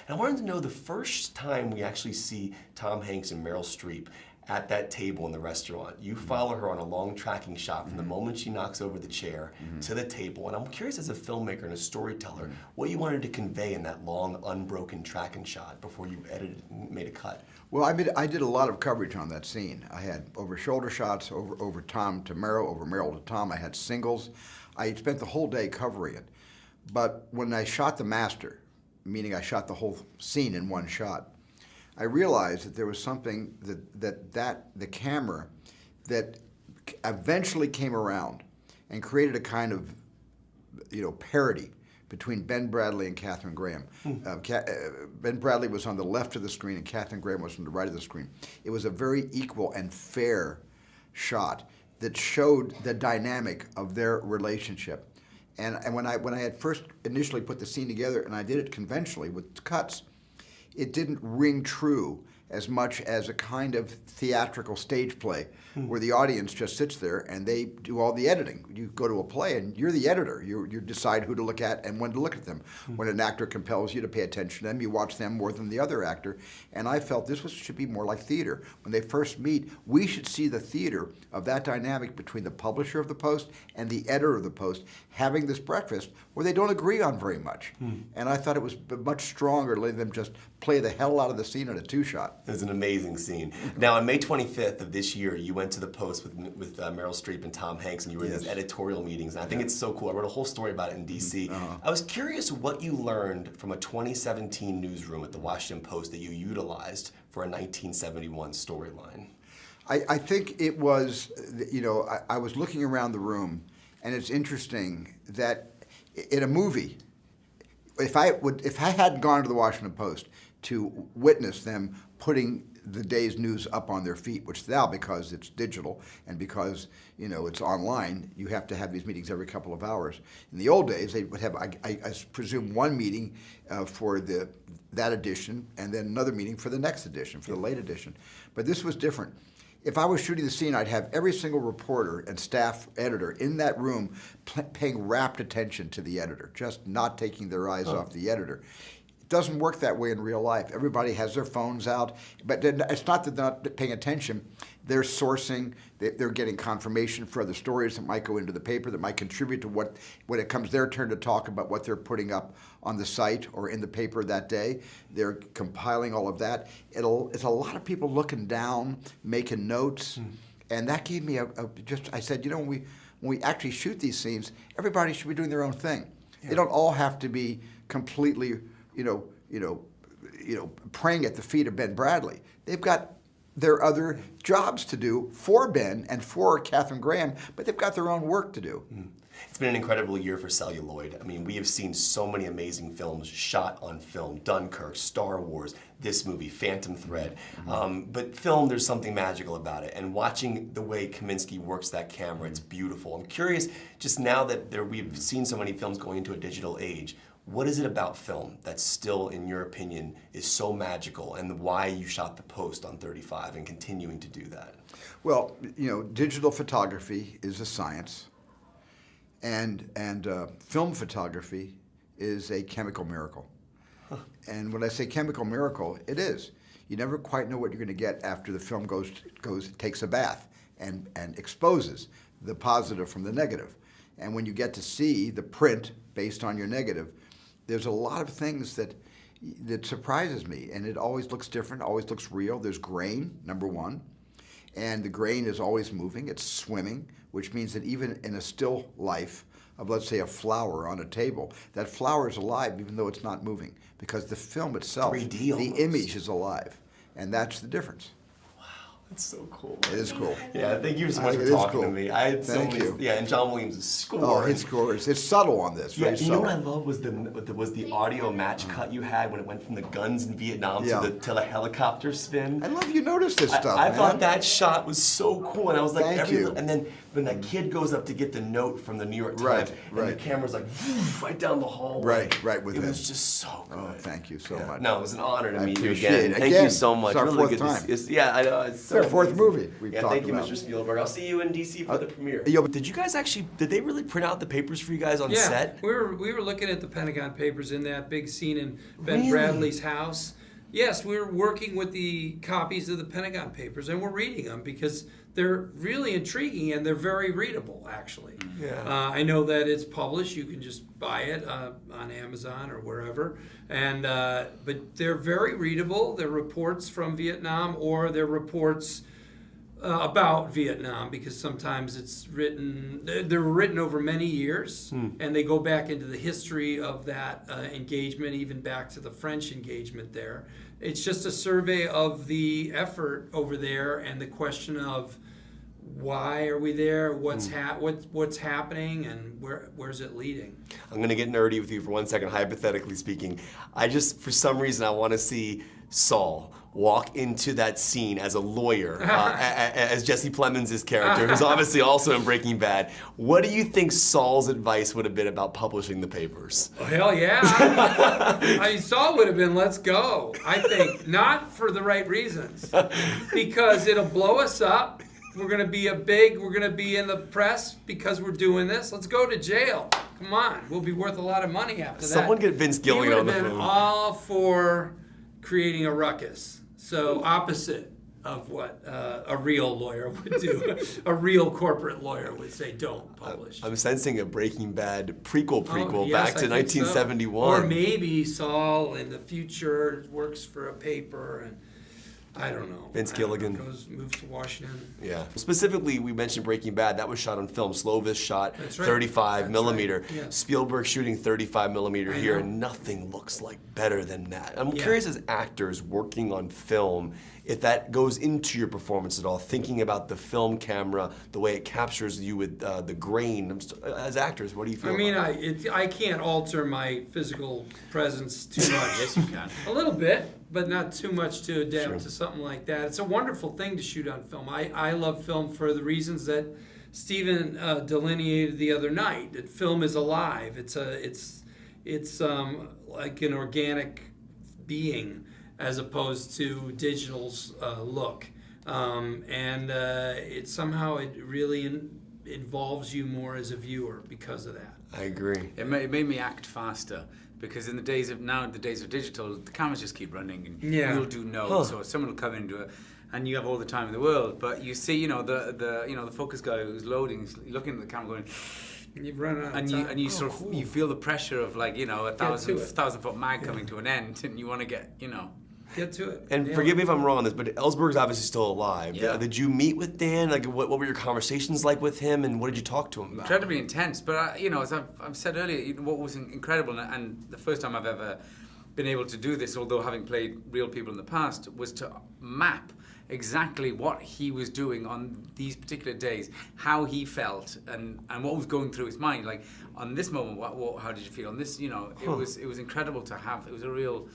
And I wanted to know the first time we actually see Tom Hanks and Meryl Streep at that table in the restaurant. You follow her on a long tracking shot from the moment she knocks over the chair to the table. And I'm curious, as a filmmaker and a storyteller, what you wanted to convey in that long, unbroken tracking shot before you edited and made a cut. Well, I did a lot of coverage on that scene. I had over-shoulder shots, over Tom to Meryl, over Meryl to Tom. I had singles. I spent the whole day covering it. But when I shot the master, meaning I shot the whole scene in one shot, I realized that there was something that the camera that eventually came around and created a kind of, parody between Ben Bradley and Katharine Graham. Ben Bradley was on the left of the screen and Katharine Graham was on the right of the screen. It was a very equal and fair shot that showed the dynamic of their relationship. And when I had first initially put the scene together, and I did it conventionally with cuts, it didn't ring true as much as a kind of theatrical stage play where the audience just sits there and they do all the editing. You go to a play and you're the editor. You decide who to look at and when to look at them. When an actor compels you to pay attention to them, you watch them more than the other actor. And I felt should be more like theater. When they first meet, we should see the theater of that dynamic between the publisher of the Post and the editor of the Post having this breakfast where they don't agree on very much. And I thought it was much stronger letting them just play the hell out of the scene in a two-shot. It was an amazing scene. Now, on May 25th of this year, you went to the Post with Meryl Streep and Tom Hanks, and you were in these editorial meetings. And I think it's so cool. I wrote a whole story about it in D.C. I was curious what you learned from a 2017 newsroom at the Washington Post that you utilized for a 1971 storyline. I think it was, I was looking around the room, and it's interesting that in a movie, if I hadn't gone to the Washington Post to witness them putting the day's news up on their feet, which now, because it's digital and because it's online, you have to have these meetings every couple of hours. In the old days, they would have, I presume, one meeting for that edition and then another meeting for the next edition, for the late edition. But this was different. If I was shooting the scene, I'd have every single reporter and staff editor in that room paying rapt attention to the editor, just not taking their eyes off the editor. It doesn't work that way in real life. Everybody has their phones out, but it's not that they're not paying attention. They're sourcing, they're getting confirmation for other stories that might go into the paper, that might contribute to when it comes their turn to talk about what they're putting up on the site or in the paper that day. They're compiling all of that. It's a lot of people looking down, making notes, and that gave me I said, when we actually shoot these scenes, everybody should be doing their own thing. Yeah. They don't all have to be completely praying at the feet of Ben Bradley. They've got their other jobs to do for Ben and for Katharine Graham, but they've got their own work to do. It's been an incredible year for celluloid. I mean, we have seen so many amazing films shot on film. Dunkirk, Star Wars, this movie, Phantom Thread. But film, there's something magical about it. And watching the way Kaminsky works that camera, it's beautiful. I'm curious, just now that we've seen so many films going into a digital age, what is it about film that still, in your opinion, is so magical, and why you shot the Post on 35 and continuing to do that? Well, digital photography is a science, and film photography is a chemical miracle. And when I say chemical miracle, it is. You never quite know what you're going to get after the film takes a bath and exposes the positive from the negative. And when you get to see the print based on your negative, there's a lot of things that surprises me, and it always looks different, always looks real. There's grain, number one, and the grain is always moving. It's swimming, which means that even in a still life of, let's say, a flower on a table, that flower is alive even though it's not moving, because the film itself, 3D the almost. Image is alive, and that's the difference. It's so cool. It is cool. Yeah, thank you so much for talking to me. I had Thank you. Yeah, and John Williams' score. Oh, his scores. It's subtle on this. Yeah, Very you know subtle. what I love was the audio match cut you had when it went from the guns in Vietnam to the helicopter spin. I love you noticed this stuff, I man. thought that shot was so cool, and I was like, Thank you. And then when that kid goes up to get the note from the New York Times, and the camera's like right down the hallway. Right with it him. was just so good. Oh, thank you so much. No, it was an honor to meet you appreciate again. it. Thank you so much. It's our Really fourth good time. to see. Yeah, I know. It's so our fourth movie we've Yeah, talked thank you, about. Mr. Spielberg. I'll see you in DC for the premiere. yo- Did you guys actually, did they really print out the papers for you guys on set? we were looking at the Pentagon Papers in that big scene in Ben Really? Bradley's house. Yes, we were working with the copies of the Pentagon Papers, and we're reading them because they're really intriguing and they're very readable, actually. Yeah. I know that it's published; you can just buy it on Amazon or wherever. And but they're very readable. They're reports from Vietnam, or they're reports about Vietnam, because sometimes it's written. They're written over many years, and they go back into the history of that engagement, even back to the French engagement there. It's just a survey of the effort over there and the question of why are we there, what's happening, and where's it leading. I'm gonna get nerdy with you for 1 second, hypothetically speaking. I just, for some reason, I want to see Saul walk into that scene as a lawyer, as Jesse Plemons' character, who's obviously also in Breaking Bad. What do you think Saul's advice would have been about publishing the papers? Oh, hell yeah. I mean, Saul would have been, let's go. I think, not for the right reasons. Because it'll blow us up. We're going to be we're going to be in the press because we're doing this. Let's go to jail. Come on. We'll be worth a lot of money after that. Someone get Vince Gilligan on the He would have phone. been all for creating a ruckus. So opposite of what a real lawyer would do. A real corporate lawyer would say, don't publish. I'm sensing a Breaking Bad prequel Oh, yes, back I to think 1971. so. Or maybe Saul in the future works for a paper, and I don't know. Vince Gilligan. Moves to Washington. Yeah. Specifically, we mentioned Breaking Bad. That was shot on film. Slovis shot That's right. 35 That's millimeter. right. Yeah. Spielberg shooting 35 millimeter I here, know. and nothing looks like better than that. I'm Yeah. curious, as actors working on film, if that goes into your performance at all, thinking about the film camera, the way it captures you with the grain. As actors, what do you feel I mean, about that? I can't alter my physical presence too much. Yes, you can. A little bit, but not too much to adapt Sure. to something like that. It's a wonderful thing to shoot on film. I love film for the reasons that Stephen delineated the other night. That film is alive. It's like an organic being as opposed to digital's look, and it really involves you more as a viewer because of that. I agree. It made me act faster, because in the days of digital, the cameras just keep running, and Yeah. you'll do notes, or someone will come into it, and you have all the time in the world. But you see, the focus guy who's loading, he's looking at the camera going, You've run out of and time. you sort of you feel the pressure of, like, a thousand it. foot mag coming to an end, and you want to get. Get to it. And Yeah. forgive me if I'm wrong on this, but Ellsberg's obviously still alive. Yeah. Did you meet with Dan? Like, what were your conversations like with him, and what did you talk to him about? Incredibly intense, but as I've said earlier, what was incredible, and the first time I've ever been able to do this, although having played real people in the past, was to map exactly what he was doing on these particular days, how he felt, and what was going through his mind. Like, on this moment, how did you feel? On this, it was incredible to have. It was a real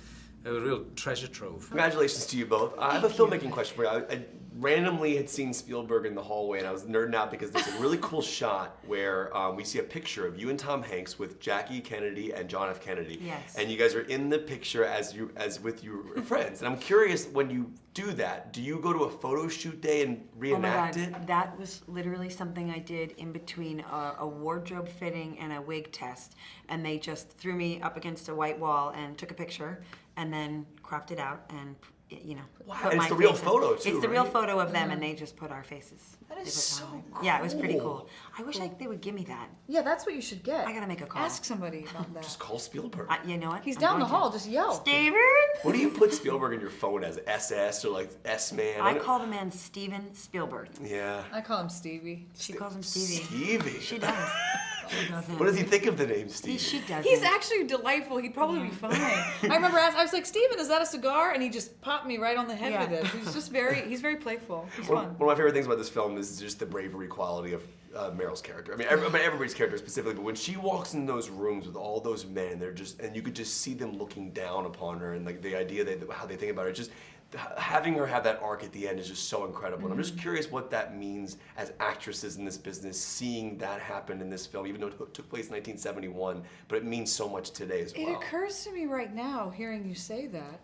treasure trove. Congratulations to you both. I have a filmmaking question for you. I randomly had seen Spielberg in the hallway, and I was nerding out because there's a really cool shot where we see a picture of you and Tom Hanks with Jackie Kennedy and John F. Kennedy. Yes. And you guys are in the picture as with your friends. And I'm curious, when you do that, do you go to a photo shoot day and reenact oh my it? God, that was literally something I did in between a wardrobe fitting and a wig test, and they just threw me up against a white wall and took a picture, and then cropped it out and Wow, put and my it's the real face in. photo, too, It's the real right? photo of them, and they just put our faces. That is They put so Tom and- Yeah, it was pretty cool. cool. I wish they would give me that. Yeah, that's what you should get. I gotta make a call. Ask somebody about that. Just call Spielberg. You know what? He's I'm down the going to. hall. Just yell. Steven! What do you put Spielberg in your phone as? SS or like S-Man? I call the man Steven Spielberg. Yeah. I call him Stevie. She calls him Stevie. Stevie. She does. She doesn't. What does he think of the name Stevie? She does. He's actually delightful. He'd probably be fine. I remember I was like, Steven, is that a cigar? And he just popped me right on the head Yeah. with it. He's very playful. He's One fun. of my favorite things about this film is just the bravery quality of Meryl's character. I mean, everybody's character specifically, but when she walks in those rooms with all those men, and you could just see them looking down upon her, and like the idea how they think about her, just having her have that arc at the end is just so incredible. And I'm just curious what that means as actresses in this business, seeing that happen in this film, even though it took place in 1971, but it means so much today as well. It occurs to me right now, hearing you say that,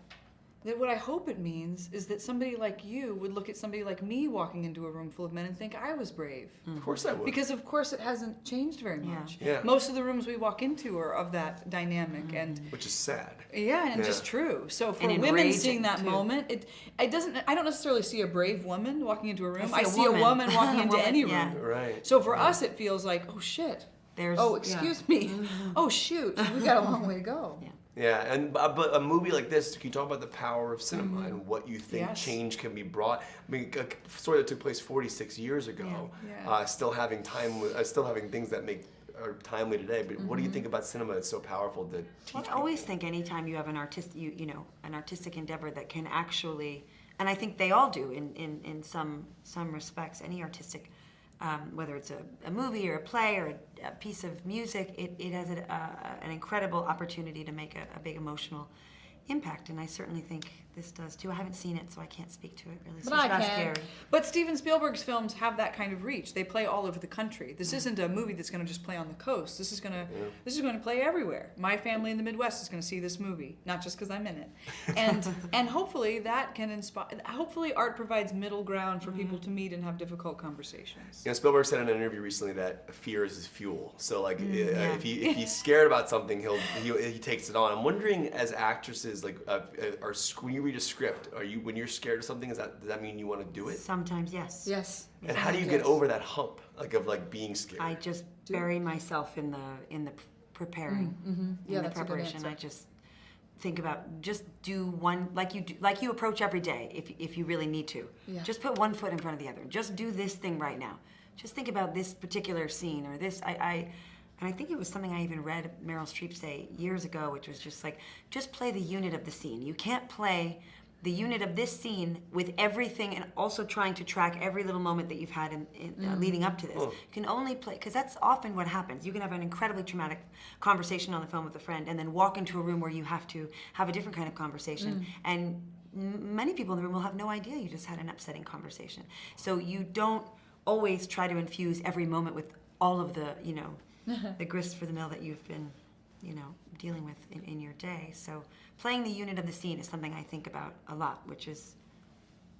that what I hope it means is that somebody like you would look at somebody like me walking into a room full of men and think I was brave. Of course I would. Because of course it hasn't changed very much. Yeah. Most of the rooms we walk into are of that dynamic, and Which is sad. yeah, and just true. So for And women enraging, seeing that too. moment, it doesn't. I don't necessarily see a brave woman walking into a room. I I see see a a woman. woman walking into Woman, any room. yeah. Right. So for us, it feels like, oh shit. There's Oh, excuse me. Oh shoot, we got a long way to go. Yeah. Yeah, and but a movie like this, can you talk about the power of cinema and what you think Yes. change can be brought? I mean, a story that took place 46 years ago, Yeah. still having still having things that are timely today. But what do you think about cinema that's so powerful to teach Well, I people? always think anytime you have an an artistic endeavor that can actually, and I think they all do in some respects, any artistic, whether it's a movie or a play or a piece of music, it has an incredible opportunity to make a big emotional impact, and I certainly think this does too. I haven't seen it, so I can't speak to it really. So But I that's can. scary. But Steven Spielberg's films have that kind of reach. They play all over the country. This isn't a movie that's going to just play on the coast. This is going to play everywhere. My family in the Midwest is going to see this movie, not just because I'm in it. And hopefully that can inspire. Hopefully art provides middle ground for people to meet and have difficult conversations. You know, Spielberg said in an interview recently that fear is his fuel. So, like, if he's scared about something, he takes it on. I'm wondering, as actresses, like, when you read a script, when you're scared of something, does that mean you want to do it? Sometimes, yes. Yes. And how do you get over that hump, of being scared? I just bury myself in the preparing, Yeah, in the that's a good preparation. answer. I just think about just do one like you approach every day if you really need to. Yeah. Just put one foot in front of the other. Just do this thing right now. Just think about this particular scene or this. And I think it was something I even read Meryl Streep say years ago, which was just like, just play the unit of the scene. You can't play the unit of this scene with everything and also trying to track every little moment that you've had leading up to this. You can only play, because that's often what happens. You can have an incredibly traumatic conversation on the phone with a friend and then walk into a room where you have to have a different kind of conversation. And many people in the room will have no idea you just had an upsetting conversation. So you don't always try to infuse every moment with all of the, the grist for the mill that you've been, dealing with in your day. So playing the unit of the scene is something I think about a lot, which is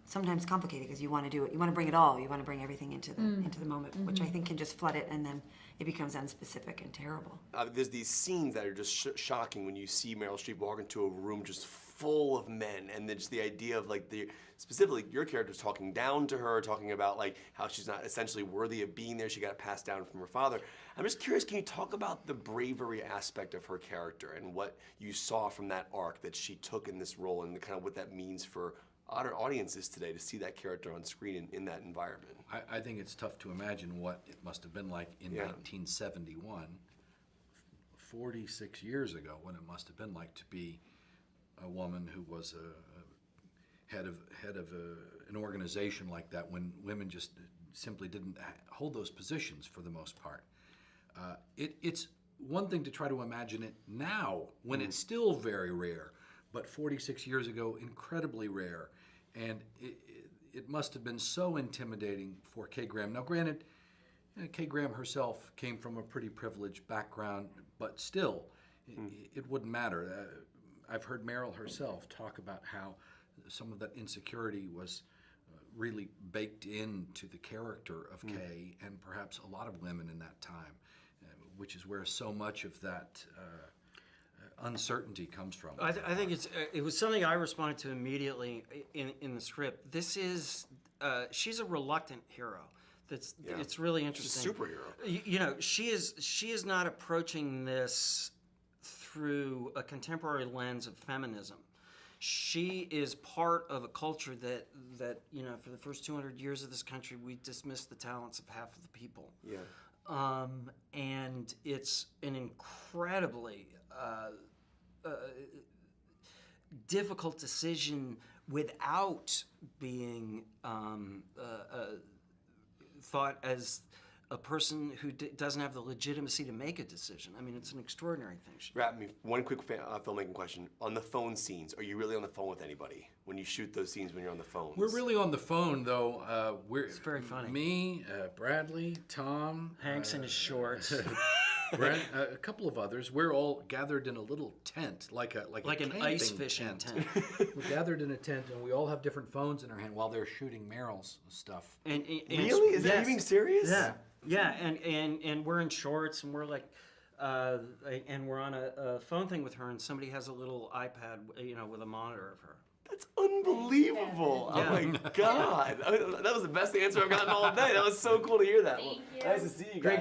sometimes complicated because you want to do it. You want to bring it all. You want to bring everything into the moment, which I think can just flood it, and then it becomes unspecific and terrible. There's these scenes that are just shocking when you see Meryl Streep walk into a room just full of men, and then just the idea of specifically your character's talking down to her, talking about like how she's not essentially worthy of being there. She got it passed down from her father. I'm just curious, can you talk about the bravery aspect of her character and what you saw from that arc that she took in this role, and kind of what that means for audiences today to see that character on screen in that environment? I think it's tough to imagine what it must have been like in 1971, 46 years ago, what it must have been like to be a woman who was a head of an organization like that, when women just simply didn't hold those positions for the most part. It's one thing to try to imagine it now, when it's still very rare, but 46 years ago, incredibly rare. And it must have been so intimidating for Kay Graham. Now, granted, Kay Graham herself came from a pretty privileged background, but still, it wouldn't matter. I've heard Meryl herself talk about how some of that insecurity was really baked into the character of Kay, and perhaps a lot of women in that time, which is where so much of that uncertainty comes from. I think it was something I responded to immediately in the script. This is she's a reluctant hero. It's really interesting. She's a superhero. She is not approaching this through a contemporary lens of feminism. She is part of a culture that for the first 200 years of this country, we dismissed the talents of half of the people. Yeah. And it's an incredibly difficult decision without being thought as a person who doesn't have the legitimacy to make a decision. I mean, it's an extraordinary thing. Wrap me. One quick filmmaking question. On the phone scenes, are you really on the phone with anybody when you shoot those scenes when you're on the phone? We're really on the phone, though. It's very funny. Me, Bradley, Tom. Hank's in his shorts. Brent, a couple of others. We're all gathered in a little tent, like a Like an camping ice fishing tent. We're gathered in a tent, and we all have different phones in our hand while they're shooting Meryl's stuff. And Really? Is that yes. you being serious? Yeah, and we're in shorts, and we're like, and we're on a phone thing with her, and somebody has a little iPad, with a monitor of her. That's unbelievable. Yeah. Oh my God. That was the best answer I've gotten all day. That was so cool to hear that. Thank you. Nice to see you guys.